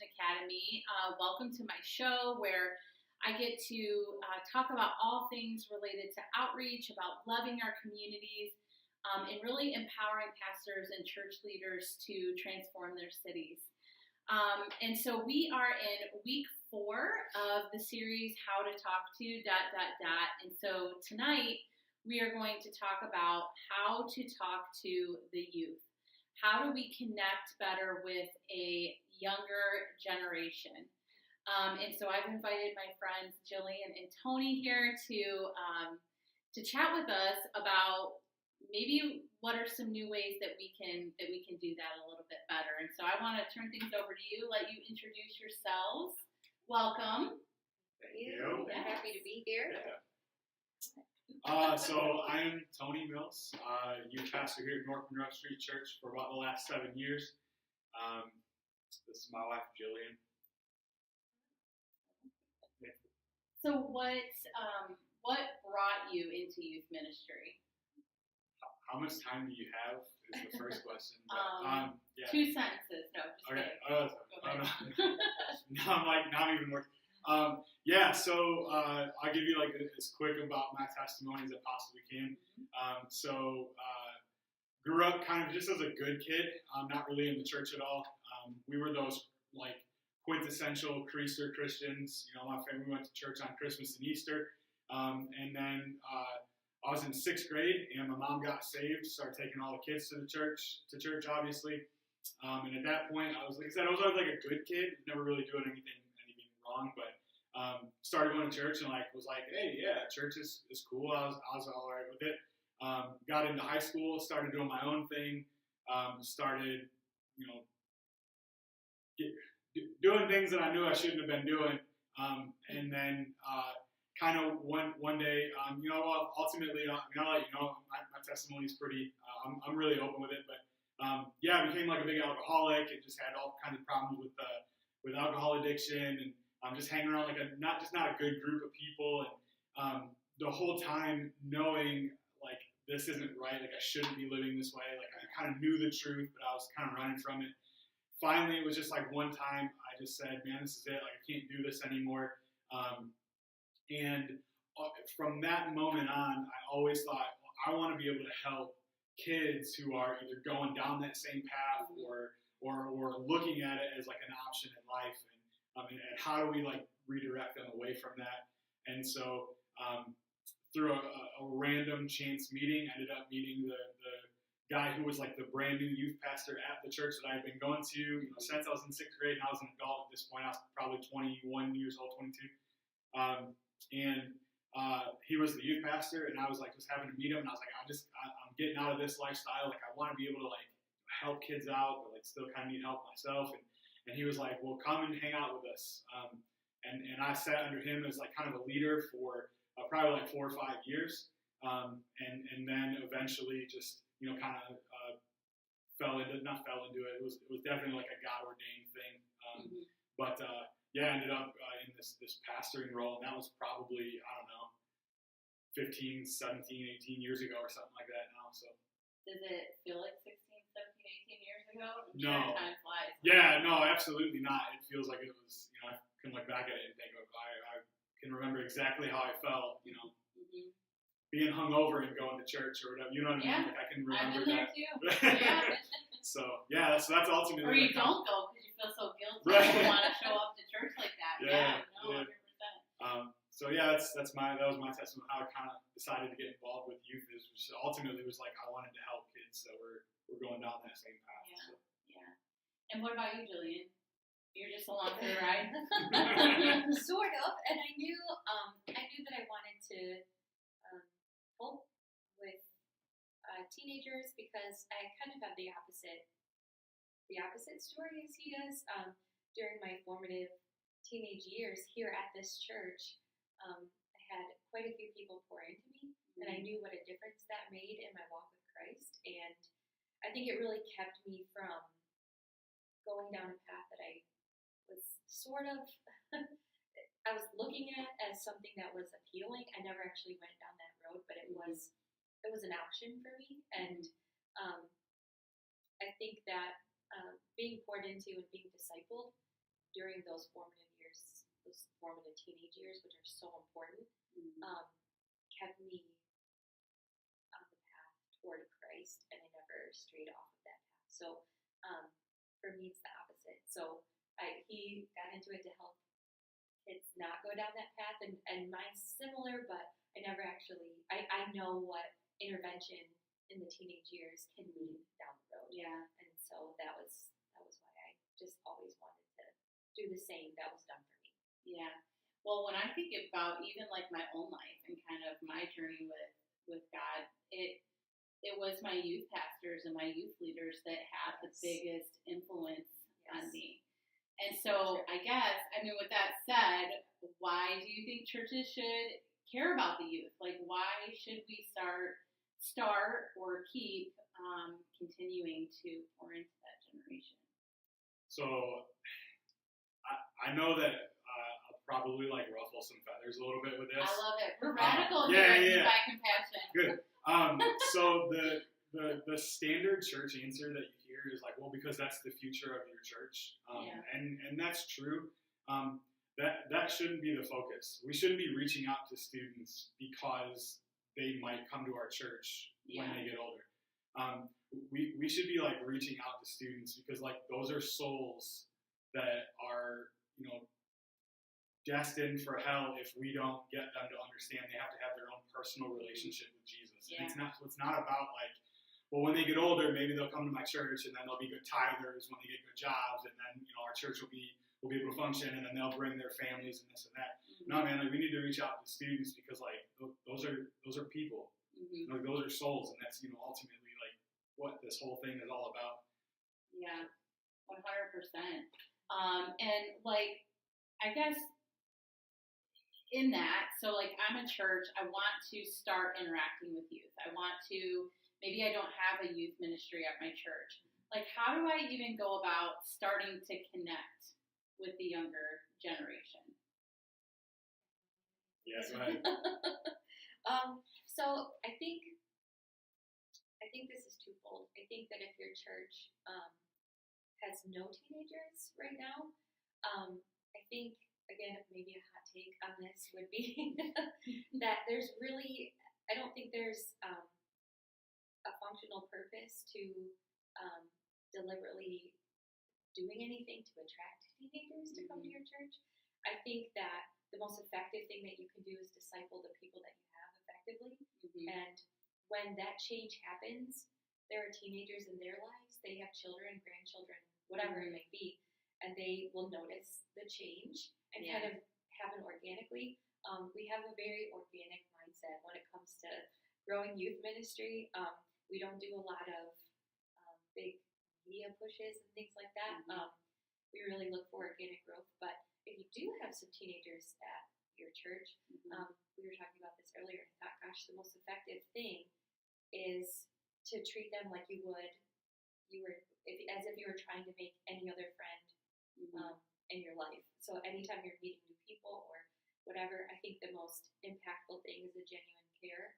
Connection Academy. Welcome to my show where I get to talk about all things related to outreach, about loving our communities, and really empowering pastors and church leaders to transform their cities. And so we are in week 4 of the series, How to Talk to ... And so tonight we are going to talk about how to talk to the youth. How do we connect better with a younger generation? And so I've invited my friends Jillean and Tony here to chat with us about maybe what are some new ways that we can do that a little bit better. And so I want to turn things over to you, let you introduce yourselves. Welcome. Thank you. Yeah. Happy to be here. Yeah. So I'm Tony Mills, youth pastor here at North Monroe Street Church for about the last 7 years. This is my wife, Jillean. So what brought you into youth ministry? How much time do you have is the first question. Yeah. 2 sentences. No, just Okay. kidding. No, I'm like not even working. So I'll give you like as quick about my testimony as I possibly can. Grew up kind of just as a good kid, not really in the church at all. We were those like quintessential creaser Christians. You know, my family went to church on Christmas and Easter. And then I was in 6th grade and my mom got saved, started taking all the kids to church obviously. And at that point, I was like I said, I was always like a good kid, never really doing anything wrong, but started going to church and was like, hey, yeah, church is cool. I was all right with it. Got into high school, started doing my own thing, started, doing things that I knew I shouldn't have been doing, and then kind of one day, ultimately, I'll let you know, my testimony is pretty. I'm really open with it, but I became like a big alcoholic and just had all kinds of problems with alcohol addiction and. Just hanging around like not a good group of people, and the whole time knowing like this isn't right, like I shouldn't be living this way. Like I kind of knew the truth, but I was kind of running from it. Finally, it was just like one time I just said, "Man, this is it. Like I can't do this anymore." And from that moment on, I always thought, well, I want to be able to help kids who are either going down that same path or looking at it as like an option in life. And how do we like redirect them away from that? And so through a random chance meeting, I ended up meeting the guy who was like the brand new youth pastor at the church that I had been going to since I was in 6th grade, and I was an adult at this point. I was probably 21 years old, 22. He was the youth pastor, and I was like just having to meet him, and I was like, I'm getting out of this lifestyle. Like I want to be able to like help kids out, but like still kind of need help myself. And he was like, well, come and hang out with us. And I sat under him as like kind of a leader for probably like 4 or 5 years. And then eventually just, kind of not fell into it. It was definitely like a God ordained thing. Ended up in this pastoring role. And that was probably, 15, 17, 18 years ago or something like that now. So. Does it feel like 16, 17, 18 years ago? No. Time flies. Yeah, no, absolutely not. It feels like it was, I can look back at it and think, I can remember exactly how I felt, being hungover and going to church or whatever. You know what I mean? Like I can remember I've been that. There too. So that's ultimately. Or you don't go because you feel so guilty. Right. You don't want to show up to church like that. Yeah. 100%. That was my testimony. How I kind of decided to get involved with youth ultimately was like I wanted to help kids that were going down that same path. Yeah. So. Yeah. And what about you, Julian? You're just along for the ride. Sort of. And I knew that I wanted to help with teenagers because I kind of had the opposite story as he does. During my formative teenage years here at this church, I had quite a few people pour into me, and I knew what a difference that made in my walk with Christ. And I think it really kept me from going down a path that I was sort of I was looking at as something that was appealing. I never actually went down that road, but it was an option for me. And I think that being poured into and being discipled during those formative years, those formative teenage years, which are so important, kept me on the path toward Christ, and I never strayed off of that path. So for me, it's the opposite. So he got into it to help kids not go down that path, and mine's similar, but I never actually, I know what intervention in the teenage years can mean down the road. Yeah. And so that was why I just always wanted to do the same that was done for me. Yeah. Well, when I think about even like my own life and kind of my journey with God, it was my youth pastors and my youth leaders that had the biggest influence on me. And so I guess, I mean, with that said, why do you think churches should care about the youth? Like, why should we start or keep continuing to pour into that generation? So I know that I'll probably like ruffle some feathers a little bit with this. I love it. We're radical yeah. by compassion. Good. So the standard church answer that you hear is like, well, because that's the future of your church, and that's true. That shouldn't be the focus. We shouldn't be reaching out to students because they might come to our church when they get older. We should be like reaching out to students because like those are souls that are, destined for hell if we don't get them to understand they have to have their own personal relationship with Jesus. Yeah. And it's not about like, well, when they get older, maybe they'll come to my church and then they'll be good tithers when they get good jobs, and then our church will be able to function, and then they'll bring their families and this and that. No, man, like we need to reach out to students because like those are people. Like, those are souls, and that's ultimately like what this whole thing is all about. Yeah, 100%. And like, I guess in that, so like I'm a church, I want to start interacting with youth. Maybe I don't have a youth ministry at my church. Like, how do I even go about starting to connect with the younger generation? Yeah, go ahead. So I think this is twofold. I think that if your church has no teenagers right now, I think, again, maybe a hot take on this would be that I don't think there's a functional purpose to deliberately doing anything to attract teenagers to come to your church. I think that the most effective thing that you can do is disciple the people that you have effectively. And when that change happens, there are teenagers in their lives, they have children, grandchildren, whatever it may be, and they will notice the change and kind of happen organically. We have a very organic mindset when it comes to growing youth ministry. We don't do a lot of big media pushes and things like that. We really look for organic growth. But if you do have some teenagers at your church, we were talking about this earlier, and I thought, gosh, the most effective thing is to treat them like as if you were trying to make any other friend in your life. So anytime you're meeting new people or whatever, I think the most impactful thing is a genuine care.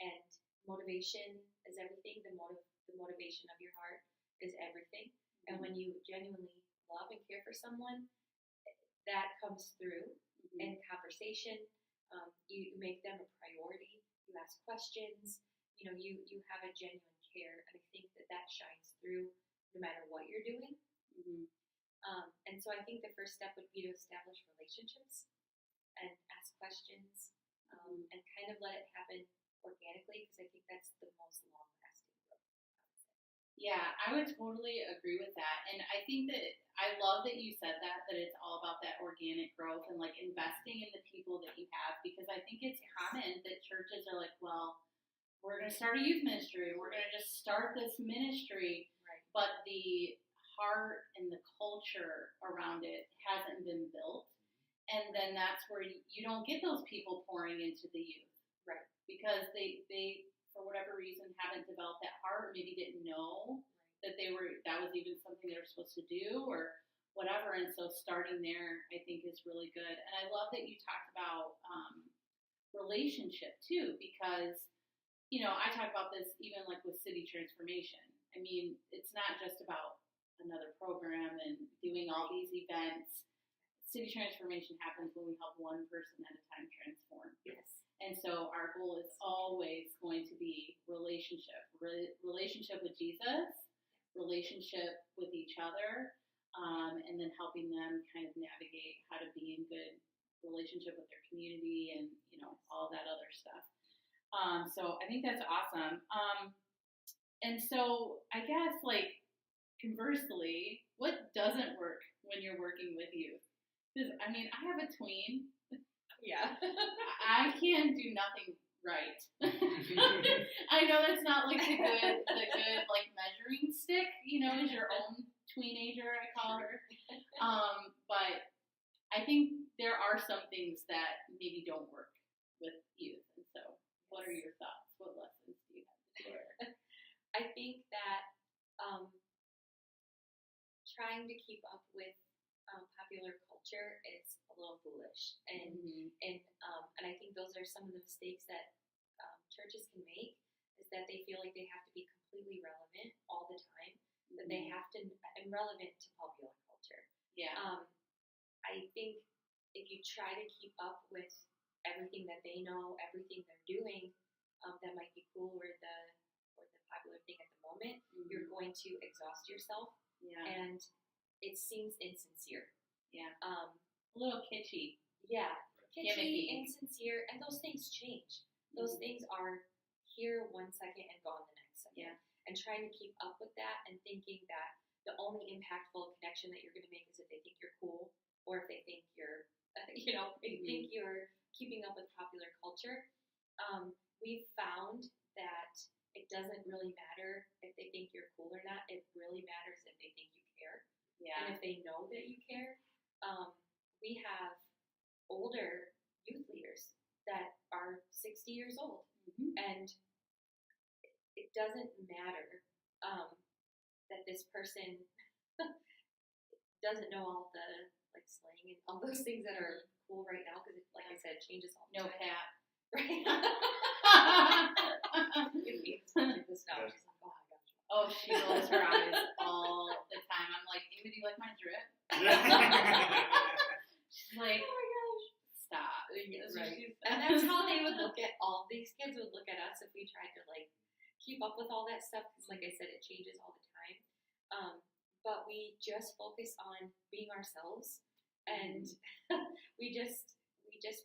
And motivation is everything. The motivation of your heart is everything. And when you genuinely love and care for someone, that comes through in conversation. You make them a priority. You ask questions. You have a genuine care, and I think that shines through no matter what you're doing. And so I think the first step would be to establish relationships and ask questions, and kind of let it happen organically, because I think that's the most long-lasting growth, I would say. Yeah, I would totally agree with that. And I think that I love that you said that it's all about that organic growth and like investing in the people that you have, because I think it's common that churches are like, well, we're going to start a youth ministry. We're going to just start this ministry. Right. But the heart and the culture around it hasn't been built. And then that's where you don't get those people pouring into the youth. Right. Because they for whatever reason haven't developed that heart, or maybe didn't know that that was even something they were supposed to do or whatever. And so starting there, I think, is really good. And I love that you talked about relationship too, because I talk about this even like with city transformation. I mean, it's not just about another program and doing all these events. City transformation happens when we help one person at a time transform. Yes. And so our goal is always going to be relationship with Jesus, relationship with each other, and then helping them kind of navigate how to be in good relationship with their community and, all that other stuff. So I think that's awesome. And so I guess, conversely, what doesn't work when you're working with youth? Because, I have a tween. Yeah. I can do nothing right. I know that's not the good measuring stick, is your own tweenager, I call her. But I think there are some things that maybe don't work with youth. And so what are your thoughts? What lessons do you have to share? I think that trying to keep up with popular culture is a little foolish, and I think those are some of the mistakes that churches can make, is that they feel like they have to be completely relevant all the time, that they have to and relevant to popular culture. Yeah. I think if you try to keep up with everything that they know, everything they're doing, that might be cool or the popular thing at the moment, you're going to exhaust yourself. Yeah. And it seems insincere. Yeah. A little kitschy. Yeah. Kitschy, Gimmicky. insincere, and those things change. Those things are here one second and gone the next second. Yeah. And trying to keep up with that and thinking that the only impactful connection that you're going to make is if they think you're cool, or if they think you're, if you think you're keeping up with popular culture. We've found that it doesn't really matter if they think you're cool or not. It really matters if they think you care. Yeah. And if they know that you care. We have older youth leaders that are 60 years old. And it doesn't matter that this person doesn't know all the slang and all those things that are cool right now, because like I said, it changes all the time. No cat. Right? This now. She's like, oh my gosh. Oh, she rolls her eyes all the time. I'm like, Amy, do you like my drip? She's like, oh my gosh, stop. Right. And that's how they would look at these kids would look at us if we tried to keep up with all that stuff, because like I said, it changes all the time. But we just focus on being ourselves, and we just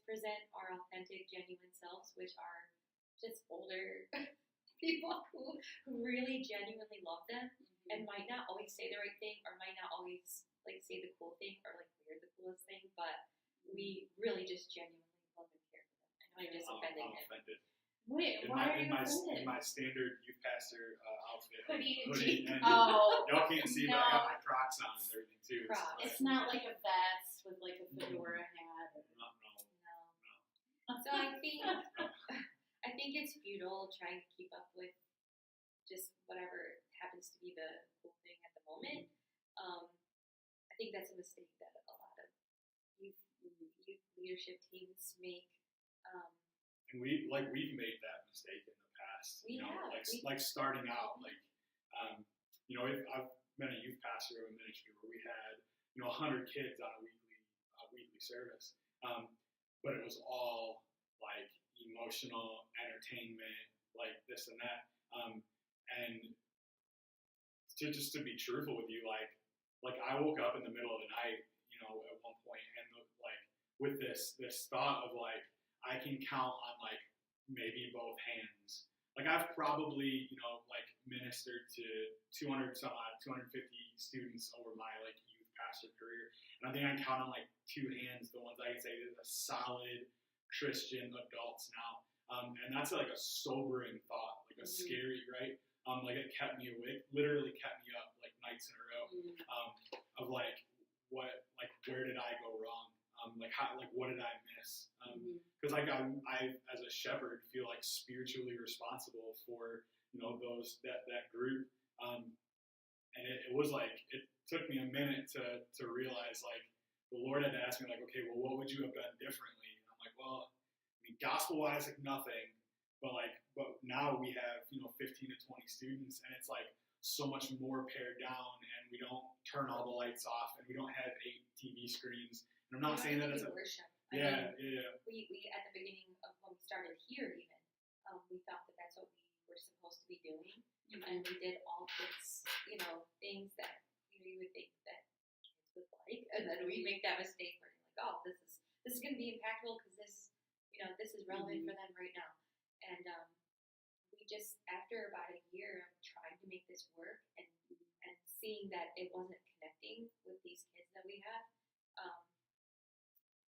present our authentic, genuine selves, which are just older people who really genuinely love them, and might not always say the right thing, or might not always say the cool thing, or we're the coolest thing, but we really just genuinely love and care for them. I know I just offended him. Offended. Wait, why are you offended? In my standard youth pastor outfit, Hoodie and oh, y'all can't see, but I got my Crocs on and everything too. Crocs. It's not like a vest with a fedora hat. No. So I think it's futile trying to keep up with just whatever happens to be the cool thing at the moment. I think that's a mistake that a lot of youth leadership teams make. And we've made that mistake in the past. We have. Starting out, I've been a youth pastor of a ministry where we had 100 kids on a weekly service, but it was all emotional entertainment, this and that, and to be truthful with you, I woke up in the middle of the night, at one point, and with this thought of I can count on maybe both hands. I've probably ministered to 250 students over my youth pastor career, and I think I can count on two hands the ones I can say is a solid Christian adults now, and that's a sobering thought, a scary, right? It kept me awake, literally kept me up nights in a row, of where did I go wrong? What did I miss? Because I as a shepherd feel spiritually responsible for that group, and it was it took me a minute to realize the Lord had to ask me okay, well, what would you have done differently? And I'm well, gospel wise nothing, but now we have 15 to 20 students, and it's so much more pared down, and we don't turn all the lights off, and we don't have 8 TV screens. And I'm not saying that it's a worship. We at the beginning of when we started here, even we thought that that's what we were supposed to be doing, and we did all this, things that you would think that kids would like, and then we make that mistake where you're like, oh, this is going to be impactful because this is relevant for them right now, and we just after about a year of trying to make this work and seeing that it wasn't connecting with these kids that we had.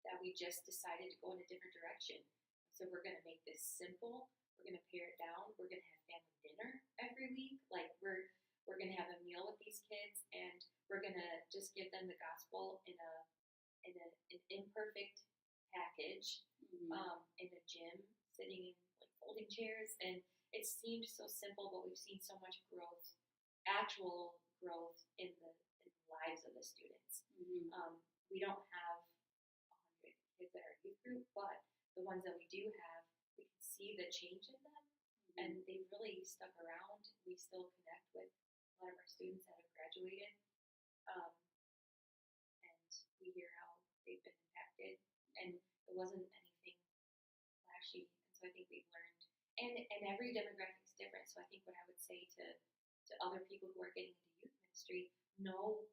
That we just decided to go in a different direction. So we're going to make this simple. We're going to pare it down. We're going to have family dinner every week. Like we're going to have a meal with these kids, and we're going to just give them the gospel in an imperfect package, in a gym, sitting in like folding chairs. And it seemed so simple, but we've seen so much growth, actual growth in the lives of the students. We don't have kids that are youth group, but the ones that we do have, we can see the change in them, and they've really stuck around. We still connect with a lot of our students that have graduated, and we hear how they've been impacted, and it wasn't anything flashy, and so I think we've learned, and every demographic is different, so I think what I would say to other people who are getting into youth ministry, know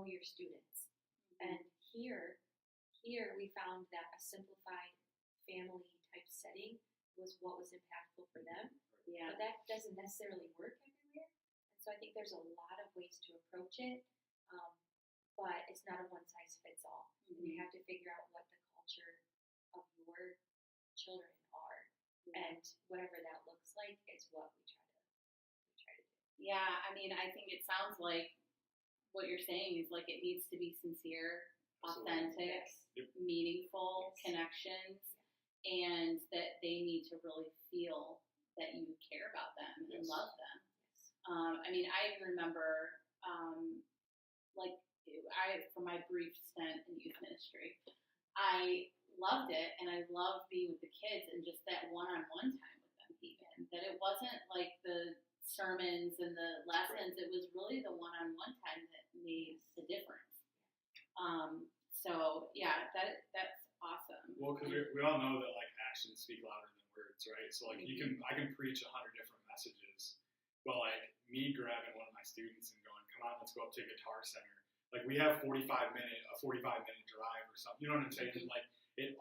your students, and here we found that a simplified family type setting was what was impactful for them. Yeah. But that doesn't necessarily work everywhere. And so I think there's a lot of ways to approach it, but it's not a one size fits all. And you have to figure out what the culture of your children are. And whatever that looks like is what we try to do. Yeah, I mean, I think it sounds like what you're saying is like it needs to be sincere, authentic, meaningful connections, and that they need to really feel that you care about them and love them. I mean, I even remember, from my brief stint in youth ministry, I loved it, and I loved being with the kids and just that one-on-one time with them even. That it wasn't like the sermons and the lessons, it was really the one-on-one time that made the difference. So yeah, that's awesome. Well, because we all know that like actions speak louder than words, right? So like I can preach 100 different messages, but like me grabbing one of my students and going, "Come on, let's go up to Guitar Center." Like we have a 45 minute drive or something. You know what I'm saying? Like it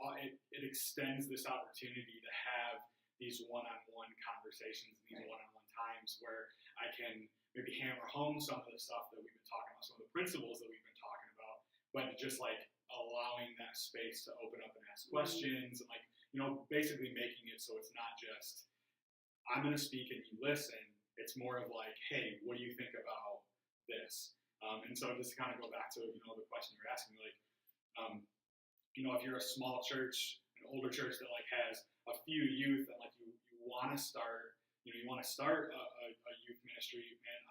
extends this opportunity to have these one-on-one conversations, these one-on-one times where I can maybe hammer home some of the stuff that we've been talking about, some of the principles that we've been talking about, but just like allowing that space to open up and ask questions, and like, basically making it so it's not just I'm going to speak and you listen. It's more of like, hey, what do you think about this? And so just to kind of go back to the question you're asking, like, if you're a small church, an older church that like has a few youth, and like you want to start, you want to start a youth ministry, man,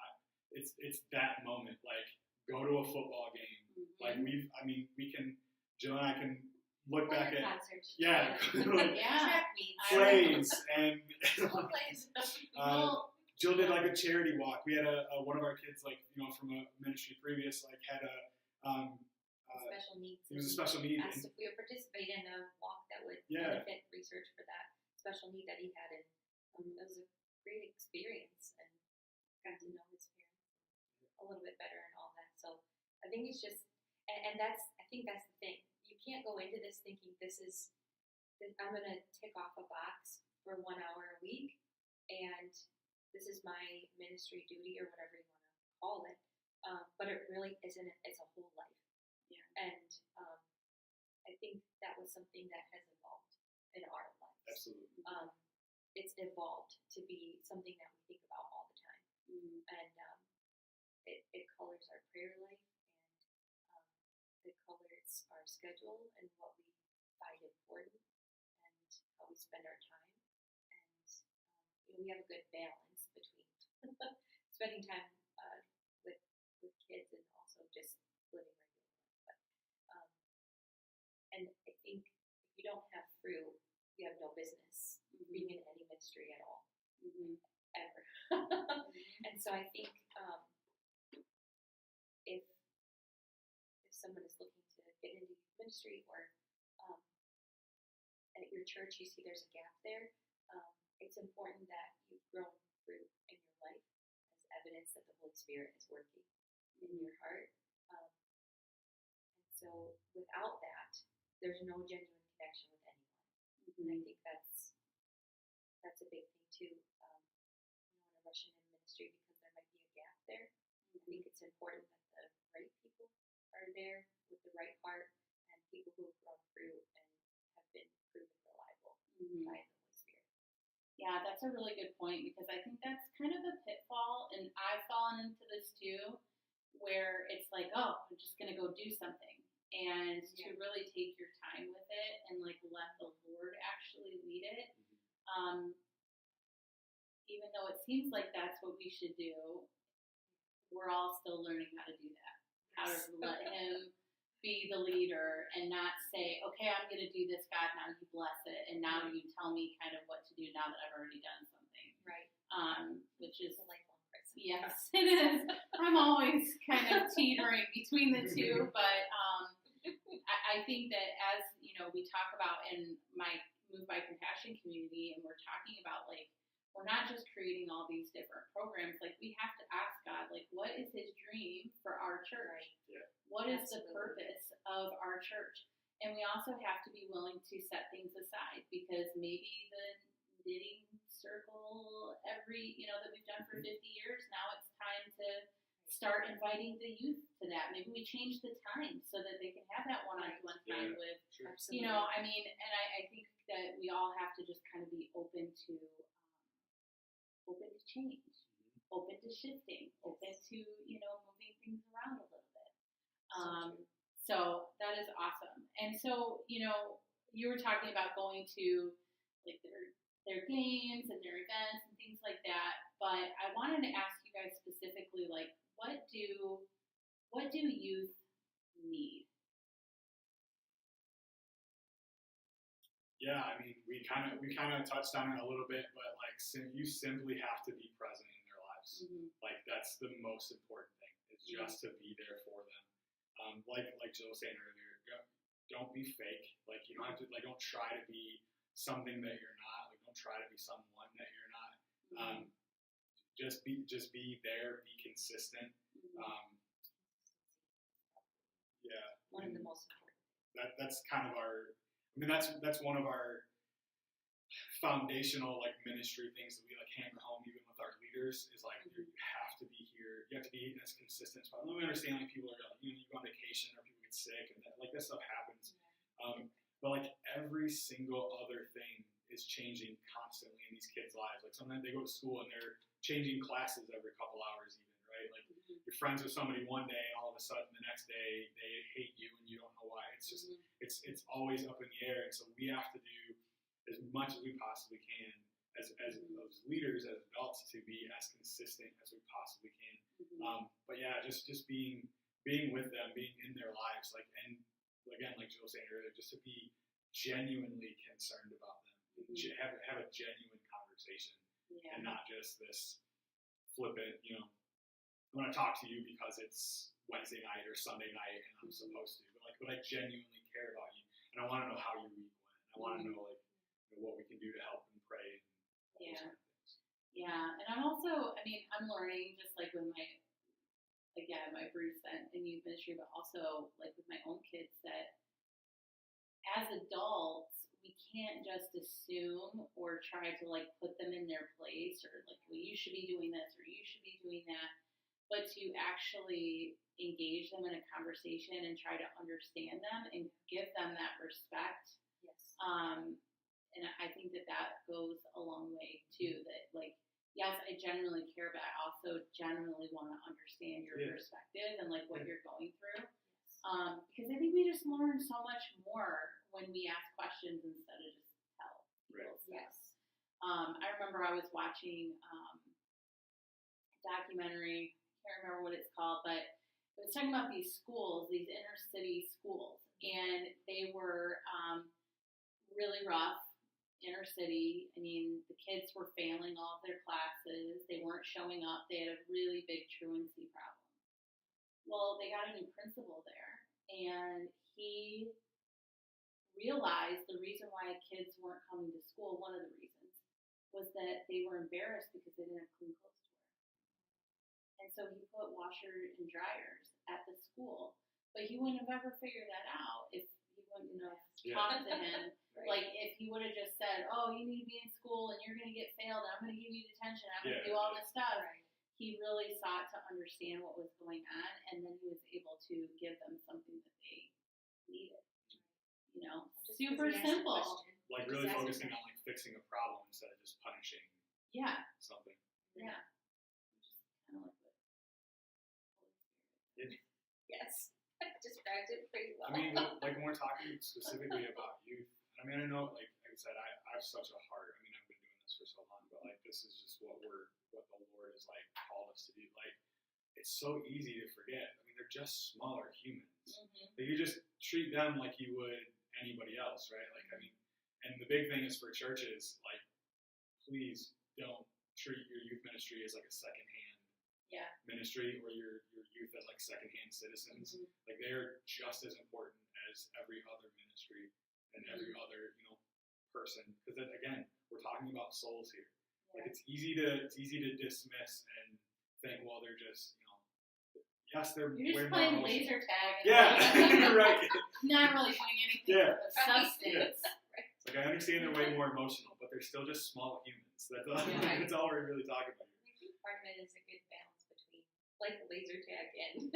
it's that moment. Like, go to a football game. Like we can, Jill and I can look back at concerts. Plays and Jill did like a charity walk. We had one of our kids, like from a ministry previous, like had a special needs. It was a special need. Asked if we would participate in a walk that would benefit research for that special need that he had, and it was a great experience, and got to know his parents a little bit better and all that. So I think it's just, and I think that's the thing. You can't go into this thinking I'm going to tick off a box for 1 hour a week, and this is my ministry duty or whatever you want to call it. But it really isn't. It's a whole life. Yeah. And I think that was something that has evolved in our lives. Absolutely. It's evolved to be something that we think about all the time. And it colors our prayer life, and it colors our schedule and what we find important and how we spend our time. And we have a good balance between spending time with kids and also just living regular life. And I think if you don't have fruit, you have no business being in any ministry at all. ever. And so I think if someone is looking to get into youth ministry, or at your church you see there's a gap there, it's important that you've grown fruit in your life as evidence that the Holy Spirit is working in your heart. And so without that, there's no genuine connection with anyone. And I think that's a big thing too. I don't want to rush into ministry because there might be a gap there. I think it's important that the right people are there with the right heart, and people who have grown fruit and have been proven reliable by the Holy Spirit. Yeah, that's a really good point, because I think that's kind of a pitfall, and I've fallen into this too, where it's like, oh, I'm just going to go do something. And to really take your time with it and like let the Lord actually lead it. Even though it seems like that's what we should do, we're all still learning how to do that. How to let Him be the leader and not say, okay, I'm going to do this, God, now you bless it. And now you tell me kind of what to do now that I've already done something. Right. Which is a lifelong process. Yes, it is. I'm always kind of teetering between the two, but I think that as, you know, we talk about in my Move by Compassion community, and we're talking about, like, we're not just creating all these different programs. Like, we have to ask God, like, what is His dream for our church? Yeah. What is the purpose of our church? And we also have to be willing to set things aside, because maybe the knitting circle that we've done for 50 years, now it's time to start inviting the youth to that. Maybe we change the time so that they can have that one-on-one time with, Absolutely. you know, I mean, and I think that we all have to just kind of be open to change, open to shifting, open to, you know, moving things around a little bit. So that is awesome. And so, you know, you were talking about going to like their games and their events and things like that, but I wanted to ask you guys specifically, like, what do youth need? Yeah, I mean, we kind of touched on it a little bit, but like, you simply have to be present in their lives. Like, that's the most important thing, is just to be there for them. Like Jill was saying earlier, don't be fake. Like, you don't have to, like, don't try to be something that you're not. Like, don't try to be someone that you're not. Just be there. Be consistent. Yeah. One of the most important. That's kind of our. I mean, that's one of our foundational, like, ministry things that we like hammer home even with our leaders, is like, you have to be here. You have to be as consistent as possible. We understand, like, people are, you go on vacation or people get sick, and that stuff happens. But like, every single other thing is changing constantly in these kids' lives. Like, sometimes they go to school and they're changing classes every couple hours even, right? Like, you're friends with somebody one day and all of a sudden the next day they hate you and you don't know why. It's just, it's always up in the air. And so we have to do as much as we possibly can as leaders, as adults, to be as consistent as we possibly can. But yeah, just being with them, being in their lives, like, and again, like Jill was saying earlier, just to be genuinely concerned about them, have a genuine conversation, and not just this flippant, you know, I want to talk to you because it's Wednesday night or Sunday night and I'm supposed to, but I genuinely care about you, and I want to know how you week went. I want to know, like, you know, what we can do to help and pray and all those kind of things. Yeah, and I'm also, I mean, I'm learning, just like with my Bruce and youth ministry, but also like with my own kids, that as adults, we can't just assume or try to like put them in their place, or like, well, you should be doing this or you should be doing that, but to actually engage them in a conversation and try to understand them and give them that respect. Yes. And I think that goes a long way too, that like, yes, I genuinely care, but I also genuinely want to understand your perspective and like what you're going through. Because I think we just learn so much more when we ask questions instead of just tell people stuff. Yes. I remember I was watching a documentary, I can't remember what it's called, but it was talking about these schools, these inner city schools, and they were really rough. inner city. I mean, the kids were failing all of their classes. They weren't showing up. They had a really big truancy problem. Well, they got a new principal there, and he realized the reason why kids weren't coming to school, one of the reasons, was that they were embarrassed because they didn't have clean clothes to wear. And so he put washer and dryers at the school. But he wouldn't have ever figured that out if he wouldn't have talked to him. Right. Like, if he would have just said, oh, you need to be in school and you're going to get failed, and I'm going to give you detention, I'm going to do all this stuff. Right. He really sought to understand what was going on, and then he was able to give them something that they needed. You know, super simple. Like really focusing on like fixing a problem instead of just punishing Yeah. something. Yeah. Just kind of like the Holy Spirit. Yes. Described it pretty well. I mean, like when we're talking specifically about youth, I mean, I know, like I said, I have such a heart. I mean, I've been doing this for so long, but like this is just what the Lord has like called us to do. Like, it's so easy to forget. I mean, they're just smaller humans. Mm-hmm. Like, you just treat them like you would anybody else, right? Like, I mean, and the big thing is for churches, like, please don't treat your youth ministry as like a secondhand ministry, or your youth as like secondhand citizens. Mm-hmm. Like, they are just as important as every other ministry and every other, you know, person. Because again, we're talking about souls here. Yeah. Like, it's easy to dismiss and think, well, they're just, you know, yes, they're You're way just playing more laser tag. Yeah, right. Not really doing anything of substance. It's like, I understand they're way more emotional, but they're still just small humans. That's all. Yeah. That's all we're really talking about. I think part of it is a good balance between like laser tag and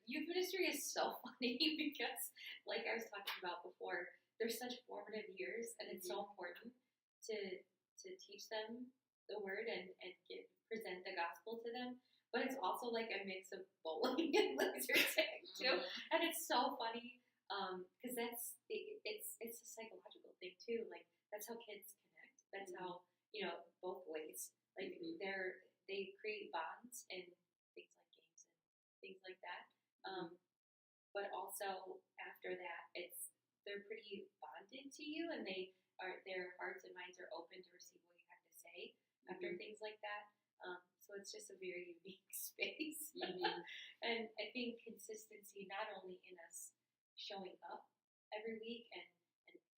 youth ministry is so funny because, like I was talking about before, they're such formative years, and it's so important to teach them the word and present the gospel to them. But it's also like a mix of bowling and laser tag too, and it's so funny because it's a psychological thing too. Like, that's how kids connect. That's how, you know, both ways. Like, they create bonds and things like games and things like that. But also after that, they're pretty bonded to you, and their hearts and minds are open to receive what you have to say after things like that. So it's just a very unique space. And I think consistency, not only in us showing up every week and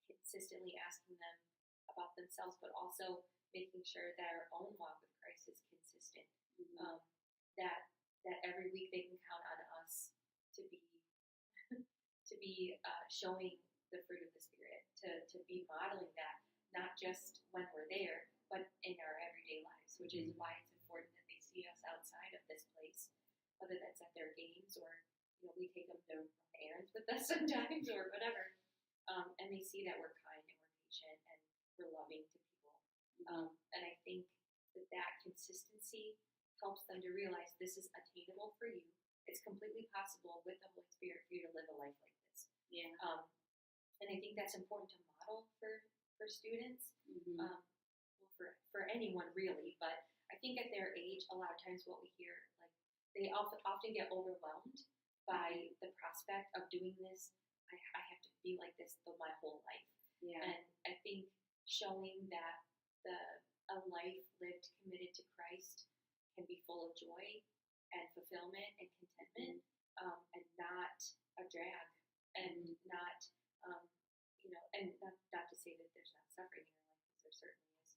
consistently asking them about themselves, but also making sure that our own walk with Christ is consistent. That every week they can count on us to be showing the fruit of the Spirit, to be modeling that, not just when we're there, but in our everyday lives, which is why it's important that they see us outside of this place, whether that's at their games or, you know, we take them to run errands with us sometimes or whatever, and they see that we're kind and we're patient and we're loving to people. And I think that consistency helps them to realize this is attainable for you. It's completely possible with the Holy Spirit for you to live a life like this. Yeah. And I think that's important to model for students, for anyone really. But I think at their age, a lot of times what we hear, like, they often get overwhelmed by the prospect of doing this. I have to be like this my whole life. Yeah. And I think showing that a life lived committed to Christ can be full of joy and fulfillment and contentment, and not a drag, and not, you know, and not to say that there's not suffering in our life, because there certainly is.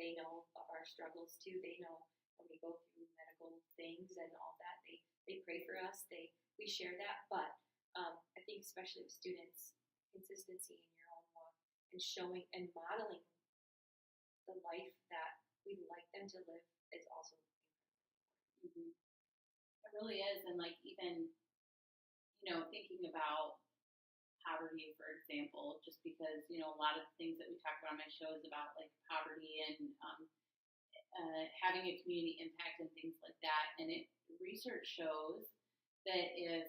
They know of our struggles too. They know when we go through medical things and all that. They pray for us. We share that. But I think especially with students, consistency in your own walk and showing and modeling the life that we'd like them to live is also important. It really is. And like, even, you know, thinking about poverty, for example, just because, you know, a lot of the things that we talk about on my show is about like poverty and having a community impact and things like that. And research shows that if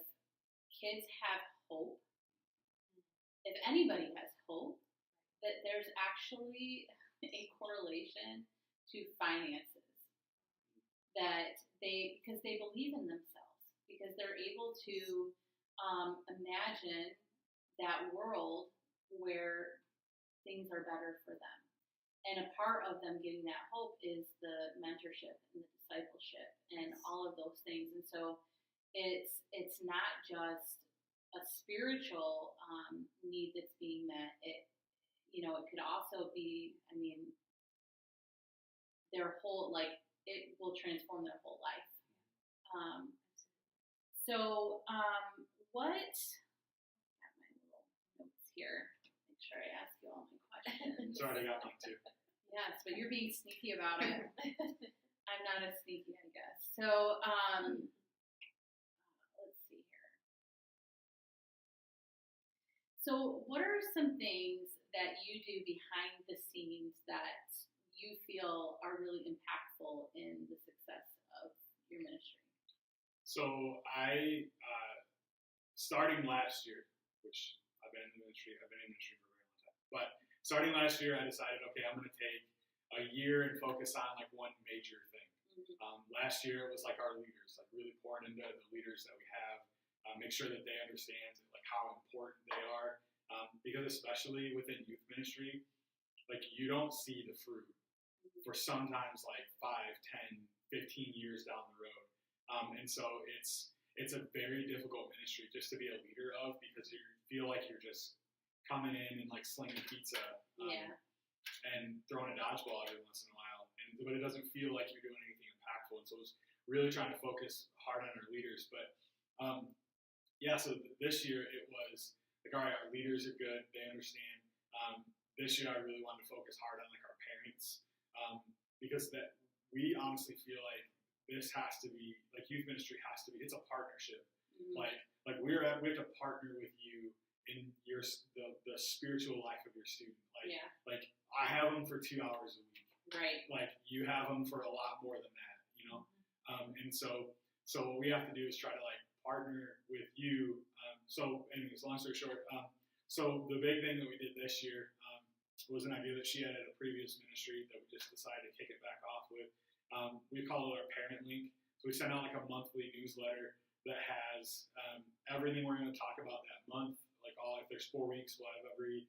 kids have hope, if anybody has hope, that there's actually a correlation to finances. That because they believe in themselves, because they're able to imagine that world where things are better for them. And a part of them getting that hope is the mentorship and the discipleship and all of those things. And so it's not just a spiritual need that's being met. It could also be, their whole, like, it will transform their whole life. What? I have my little notes here. Make sure I ask you all my questions. Sorry, I got one too. Yes, but you're being sneaky about it. I'm not as sneaky, I guess. So, let's see here. So, what are some things that you do behind the scenes that you feel are really impactful in the success of your ministry? So I, starting last year, which I've been in ministry for a very long time, but starting last year, I decided, okay, I'm going to take a year and focus on like one major thing. Last year it was like our leaders, like really pouring into the leaders that we have, make sure that they understand like how important they are, because especially within youth ministry, like you don't see the fruit for sometimes like 5, 10, 15 years down the road. And so it's a very difficult ministry just to be a leader of, because you feel like you're just coming in and like slinging pizza and throwing a dodgeball every once in a while, but it doesn't feel like you're doing anything impactful. And so I was really trying to focus hard on our leaders. But so this year it was like, all right, our leaders are good, they understand. This year I really wanted to focus hard on like our parents, because that we honestly feel like this has to be, like, youth ministry has to be, it's a partnership. Like we have to partner with you in the spiritual life of your student. Like I have them for 2 hours a week. Right. Like you have them for a lot more than that, you know? And so what we have to do is try to like partner with you. So anyways, long story short, so the big thing that we did this year was an idea that she had at a previous ministry that we just decided to kick it back off with. We call it our parent link. So we send out like a monthly newsletter that has everything we're going to talk about that month. Like if there's 4 weeks, we'll have every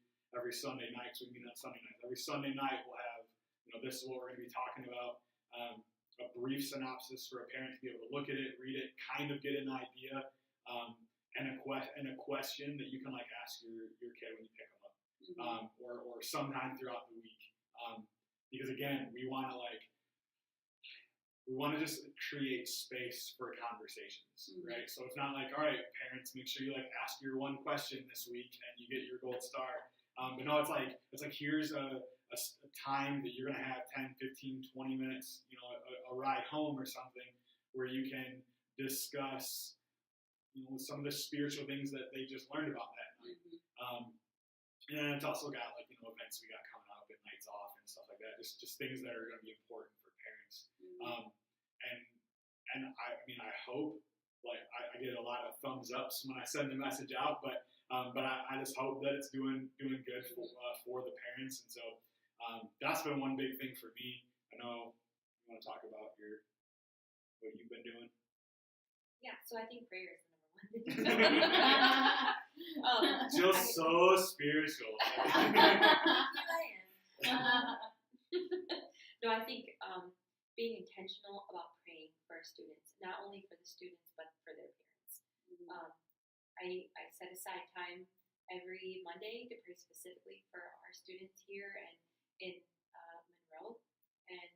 Sunday night. So we meet on Sunday nights. Every Sunday night we'll have, this is what we're going to be talking about. A brief synopsis for a parent to be able to look at it, read it, kind of get an idea, and a question that you can like ask your kid when you pick them up, or sometime throughout the week. Because again, we want to just create space for conversations, right? So it's not like, all right, parents, make sure you like ask your one question this week and you get your gold star. But no, it's like here's a time that you're going to have 10, 15, 20 minutes, a ride home or something where you can discuss, some of the spiritual things that they just learned about that night. And then it's also got like, events we got coming up and nights off and stuff like that. Just things that are going to be important for parents. And I hope like I get a lot of thumbs ups when I send the message out, but I just hope that it's doing good for the parents. And so that's been one big thing for me. I know you want to talk about what you've been doing. Yeah, so I think prayer is the number one thing. Just so spiritual. No, I think being intentional about praying for our students, not only for the students, but for their parents. I set aside time every Monday to pray specifically for our students here and in Monroe, and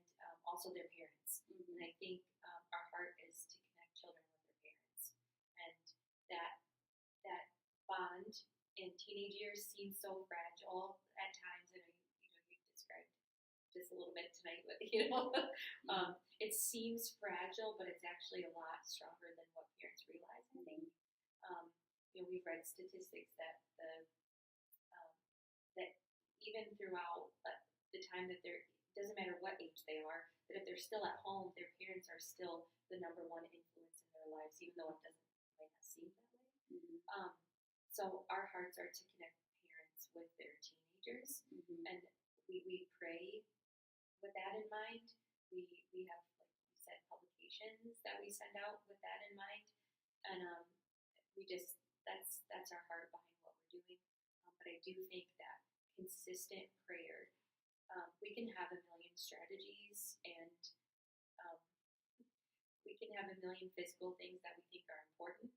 also their parents. And I think our heart is to connect children with their parents, and that bond in teenage years seems so fragile at times. And you described just a little bit tonight, but it seems fragile, but it's actually a lot stronger than what parents realize. I think we've read statistics that that even throughout the time that doesn't matter what age they are, that if they're still at home, their parents are still the number one influence in their lives, even though it might not seem that way. So our hearts are to connect parents with their teenagers, and we pray with that in mind. We have, like you said, publications that we send out with that in mind, and that's our heart behind what we're doing. But I do think that consistent prayer. We can have a million strategies and um, we can have a million physical things that we think are important,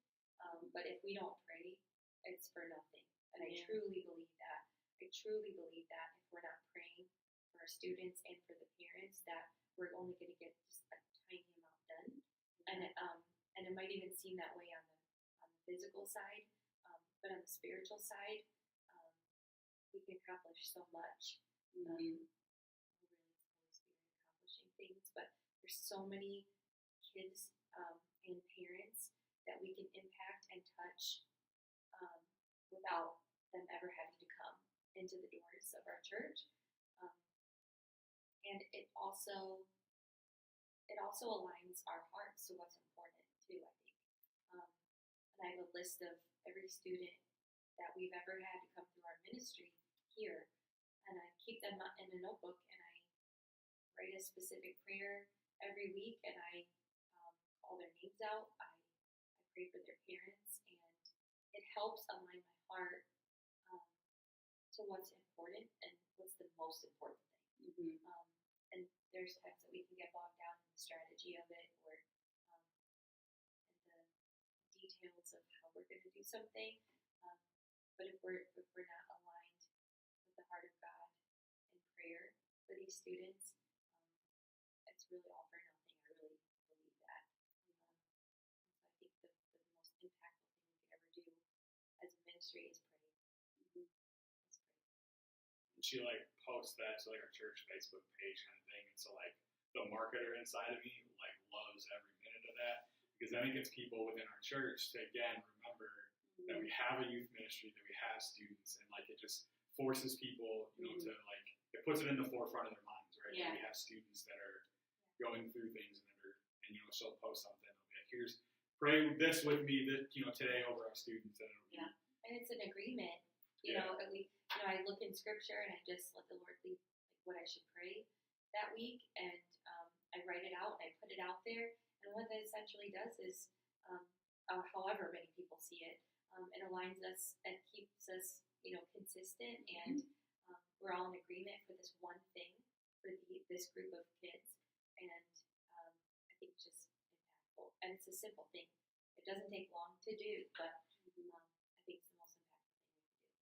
but if we don't pray, it's for nothing. And I truly believe that. I truly believe that if we're not praying for our students and for the parents, that we're only going to get just a tiny amount done. And it might even seem that way on the physical side, but on the spiritual side, we can accomplish so much. We're really supposed to be accomplishing things, but there's so many kids and parents that we can impact and touch without them ever having to come into the doors of our church. And it also aligns our hearts to what's important too, I think. And I have a list of every student that we've ever had to come through our ministry here, and I keep them in a notebook, and I write a specific prayer every week, and I call their names out. I pray for their parents, and it helps align my heart to what's important and what's the most important thing. And there's times that we can get bogged down in the strategy of it, or in the details of how we're going to do something. But if we're not aligned with the heart of God in prayer for these students, it's really all for nothing. I really believe that. So I think the most impactful thing we can ever do as a ministry is pray. She like posts that to like our church Facebook page kind of thing, and so like the marketer inside of me like loves every minute of that, because then it gets people within our church to again remember that we have a youth ministry, that we have students, and like it just forces people, you know, to like, it puts it in the forefront of their minds, right? Yeah. That we have students that are going through things and you know, she'll post something, it'll be like, here's, pray this with me that, you know, today over our students. And it'll be, and it's an agreement. You know, I look in scripture and I just let the Lord lead like what I should pray that week, and I write it out and I put it out there. And what that essentially does is, however many people see it, it aligns us and keeps us, you know, consistent, and we're all in agreement for this one thing for this group of kids. And I think it's just impactful, and it's a simple thing. It doesn't take long to do, but I think it's the most impactful thing we can do.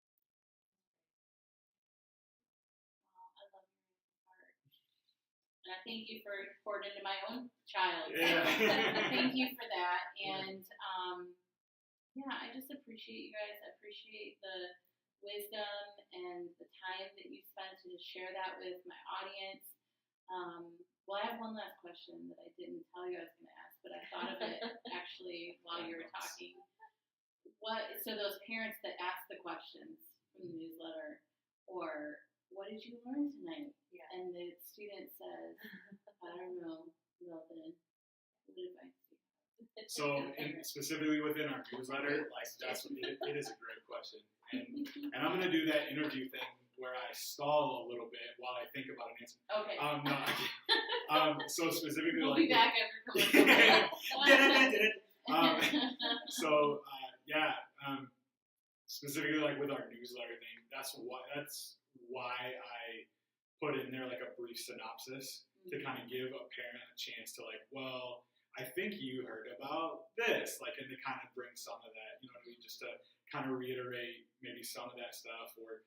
Well, I love your heart. And I thank you for pouring into my own child. Yeah. Thank you for that. And I just appreciate you guys. I appreciate the wisdom and the time that you spent to just share that with my audience. Well, I have one last question that I didn't tell you I was going to ask, but I thought of it actually while you were talking. So those parents that ask the questions from the newsletter, or what did you learn tonight? Yeah. And the student says, I don't know, Milton, what advice do you have? so specifically within our newsletter, like it is a great question. And I'm going to do that interview thing where I stall a little bit while I think about an answer. Okay. So specifically, we'll like, be back after commercial. Specifically like with our newsletter thing, that's why I put in there like a brief synopsis to kind of give a parent a chance to like, well, I think you heard about this, like, and to kind of bring some of that, you know what I mean, just to kind of reiterate maybe some of that stuff, or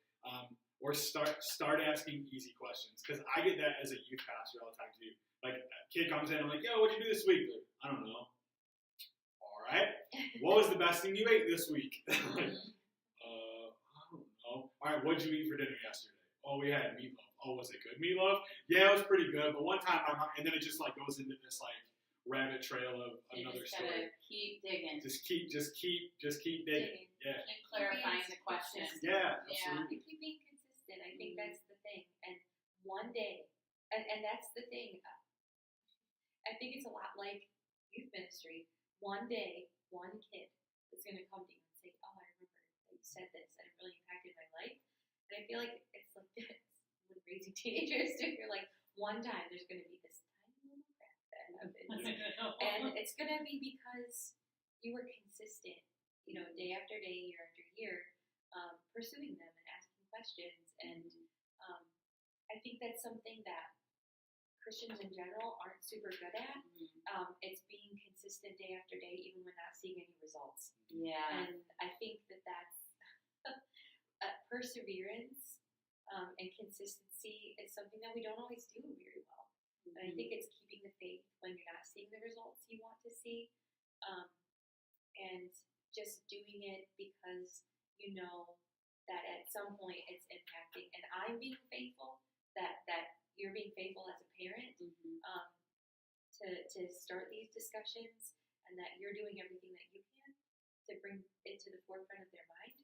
start asking easy questions, because I get that as a youth pastor all the time too. Like, a kid comes in, I'm like, yo, what'd you do this week? Like, I don't know. All right. What was the best thing you ate this week? Like, I don't know. All right, what'd you eat for dinner yesterday? Oh, we had meatloaf. Oh, was it good meatloaf? Yeah, it was pretty good. But one time, and then it just like goes into this like rabbit trail of another story. Keep digging. Just keep digging. Yeah. Keep clarifying the question. Yeah, absolutely. Keep being consistent. I think that's the thing. And one day, and that's the thing. I think it's a lot like youth ministry. One day, one kid is going to come to you and say, oh, I remember that you said this, and it really impacted my life. And I feel like it's like this with raising teenagers too. You're like, one time there's going to be this tiny little crack that happens. And it's going to be because you were consistent, you know, day after day, year after year, pursuing them and asking questions. And I think that's something that Christians in general aren't super good at. It's being consistent day after day, even when not seeing any results. Yeah. And I think that that's perseverance and consistency is something that we don't always do very well. And I think it's keeping the faith when you're not seeing the results you want to see, and just doing it because you know that at some point it's impacting. And I'm being faithful, that you're being faithful as a parent to start these discussions, and that you're doing everything that you can to bring it to the forefront of their mind.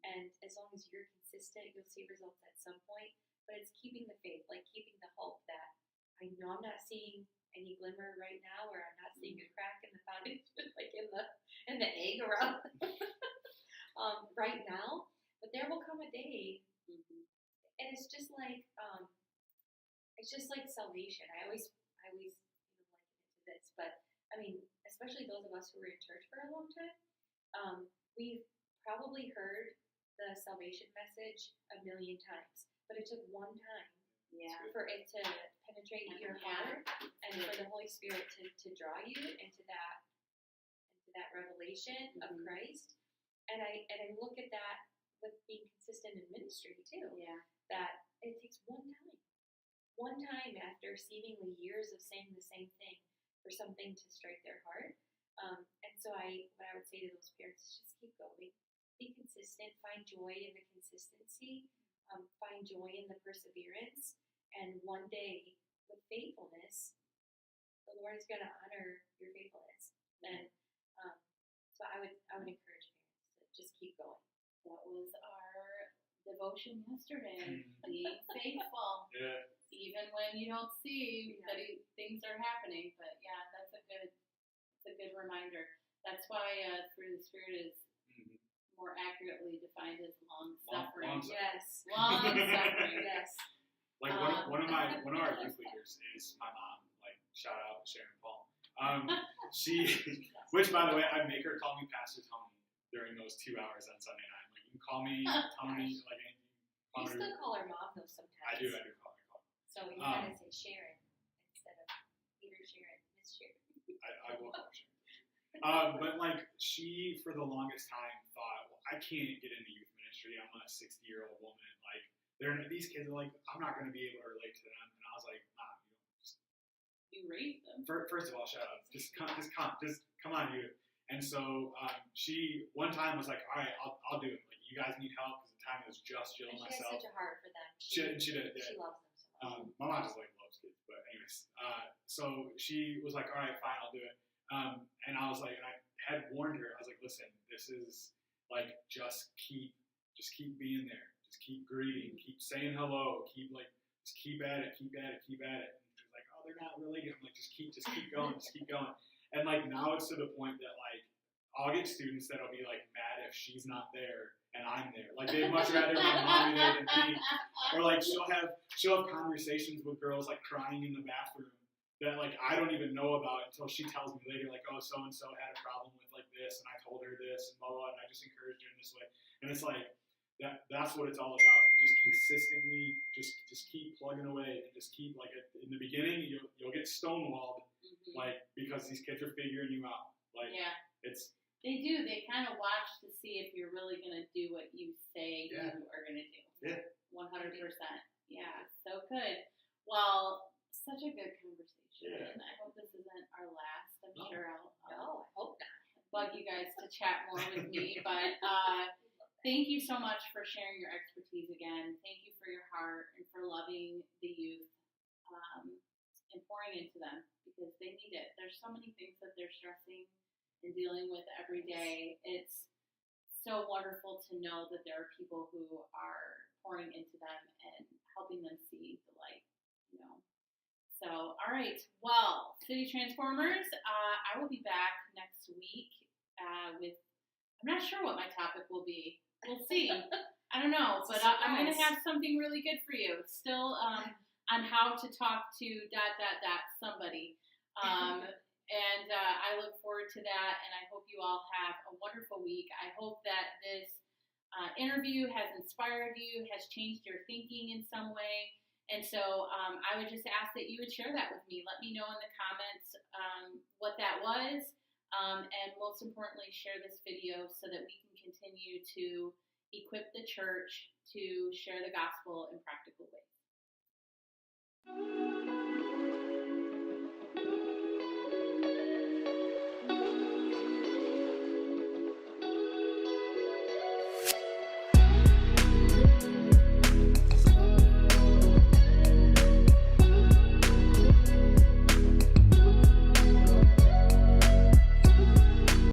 And as long as you're consistent, you'll see results at some point. But it's keeping the faith, like keeping the hope that I know I'm not seeing any glimmer right now, or I'm not seeing a crack in the foundation, like in the egg around right now. But there will come a day, and it's just like salvation. I always liken it to this, but I mean, especially those of us who were in church for a long time, we've probably heard the salvation message a million times, but it took one time for it to penetrate your heart, and for the Holy Spirit to draw you into that revelation of Christ. And I look at that with being consistent in ministry too. That it takes one time after seemingly years of saying the same thing for something to strike their heart. And so what I would say to those parents is just keep going. Be consistent, find joy in the consistency, find joy in the perseverance, and one day, with faithfulness, the Lord is going to honor your faithfulness. And so I would encourage parents to just keep going. That was our devotion yesterday. Being faithful, even when you don't see that things are happening. But that's a good reminder. That's why fruit of the Spirit is more accurately defined as long suffering. Yes, long suffering. Yes. Like one of our youth leaders is my mom. Like shout out Sharon Paul. She, which by the way, I make her call me Pastor Tony during those 2 hours on Sunday night. Like you can call me Tony, like anything. You still call her mom though sometimes. I do call her. So you gotta say Sharon instead of Peter Sharon, Miss Sharon. I will call her Sharon. But like she, for the longest time, thought, well, I can't get into youth ministry. I'm a 60-year-old woman. Like these kids are like, I'm not going to be able to relate to them. And I was like, nah, you raised them. First of all, shut up. Just come on, you. And so she one time was like, all right, I'll do it. Like you guys need help because the time was just Jill and myself. She has such a heart for them. She did. She loves them so much. My mom just like loves kids, but anyways, so she was like, all right, fine, I'll do it. And I was like, and I had warned her. I was like, listen, this is like just keep being there, just keep greeting, keep saying hello, just keep at it. And she was like, oh, they're not related. I'm like, just keep going. And like now it's to the point that like I'll get students that'll be like mad if she's not there and I'm there. Like they'd much rather my mommy there than me. Or like she'll have conversations with girls like crying in the bathroom that like I don't even know about until she tells me later, like, oh, so and so had a problem with like this, and I told her this, and blah blah, and I just encouraged her in this way. And it's like that's what it's all about. Just consistently, just keep plugging away, and just keep like in the beginning you'll get stonewalled, like because these kids are figuring you out. Like they do. They kind of watch to see if you're really gonna do what you say you are gonna do. 100%. Yeah, so good. Well, such a good conversation. And I hope this isn't our last. I'm sure I'll I hope not. Bug you guys to chat more with me. But thank you so much for sharing your expertise again. Thank you for your heart and for loving the youth and pouring into them because they need it. There's so many things that they're stressing and dealing with every day. It's so wonderful to know that there are people who are pouring into them and helping them see the light, So, all right. Well, City Transformers, I will be back next week with, I'm not sure what my topic will be. We'll see. I don't know, but I'm going to have something really good for you. Still on how to talk to ... somebody. And I look forward to that, and I hope you all have a wonderful week. I hope that this interview has inspired you, has changed your thinking in some way. And so I would just ask that you would share that with me. Let me know in the comments what that was. And most importantly, share this video so that we can continue to equip the church to share the gospel in practical ways.